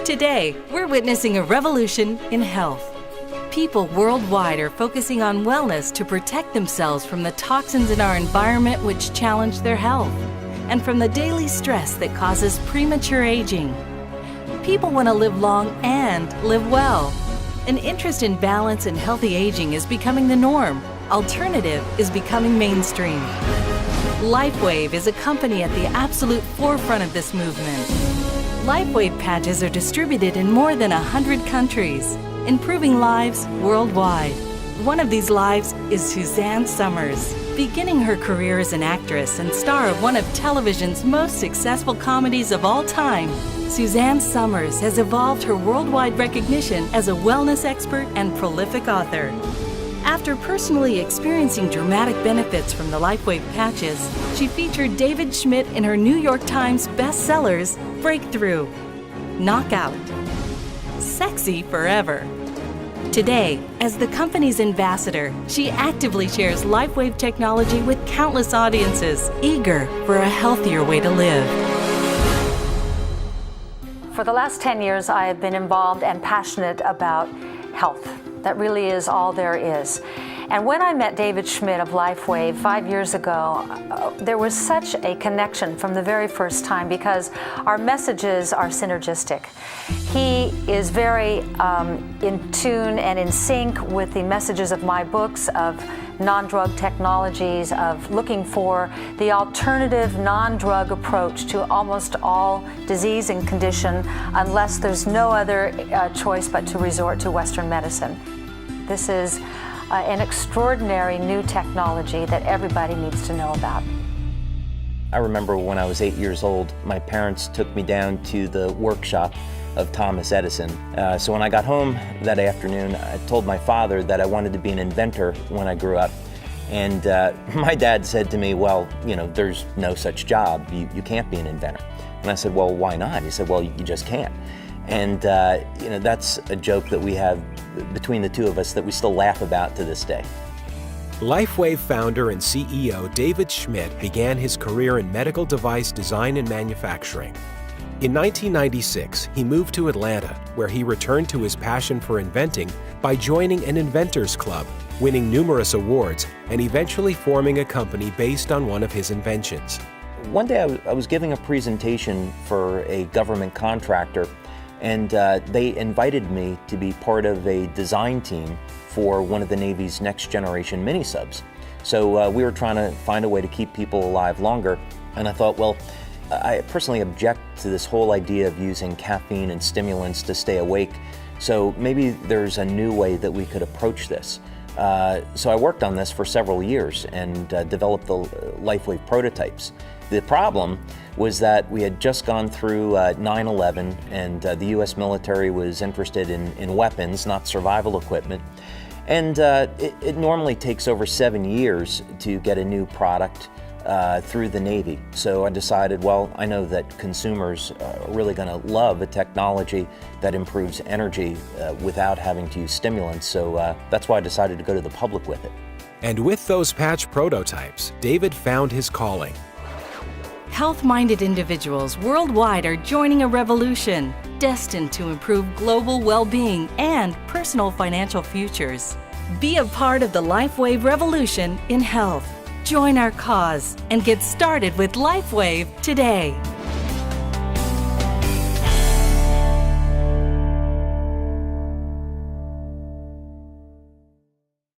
Today, we're witnessing a revolution in health. People worldwide are focusing on wellness to protect themselves from the toxins in our environment which challenge their health, and from the daily stress that causes premature aging. People want to live long and live well. An interest in balance and healthy aging is becoming the norm. Alternative is becoming mainstream. LifeWave is a company at the absolute forefront of this movement. LifeWave patches are distributed in more than 100 countries, improving lives worldwide. One of these lives is Suzanne Somers. Beginning her career as an actress and star of one of television's most successful comedies of all time, Suzanne Somers has evolved her worldwide recognition as a wellness expert and prolific author. After personally experiencing dramatic benefits from the LifeWave patches, she featured David Schmidt in her New York Times bestsellers Breakthrough, Knockout, Sexy Forever. Today, as the company's ambassador, she actively shares LifeWave technology with countless audiences, eager for a healthier way to live. For the last 10 years, I have been involved and passionate about health. That really is all there is. And when I met David Schmidt of LifeWave 5 years ago, there was such a connection from the very first time because our messages are synergistic. He is very in tune and in sync with the messages of my books, of non-drug technologies, of looking for the alternative non-drug approach to almost all disease and condition unless there's no other choice but to resort to Western medicine. This is an extraordinary new technology that everybody needs to know about. I remember when I was 8 years old, my parents took me down to the workshop of Thomas Edison. So when I got home that afternoon, I told my father that I wanted to be an inventor when I grew up. And my dad said to me, well, you know, there's no such job. You can't be an inventor. And I said, well, why not? He said, well, you just can't. And you know, that's a joke that we have between the two of us that we still laugh about to this day. LifeWave founder and CEO David Schmidt began his career in medical device design and manufacturing. In 1996, he moved to Atlanta, where he returned to his passion for inventing by joining an inventors club, winning numerous awards, and eventually forming a company based on one of his inventions. One day I was giving a presentation for a government contractor, and they invited me to be part of a design team for one of the Navy's next generation mini-subs. So we were trying to find a way to keep people alive longer, and I thought, well, I personally object to this whole idea of using caffeine and stimulants to stay awake, so maybe there's a new way that we could approach this. So I worked on this for several years and developed the LifeWave prototypes. The problem was that we had just gone through 9/11, and the US military was interested in weapons, not survival equipment. And it normally takes over 7 years to get a new product through the Navy. So I decided, well, I know that consumers are really going to love a technology that improves energy without having to use stimulants. So that's why I decided to go to the public with it. And with those patch prototypes, David found his calling. Health-minded individuals worldwide are joining a revolution destined to improve global well-being and personal financial futures. Be a part of the LifeWave revolution in health. Join our cause and get started with LifeWave today.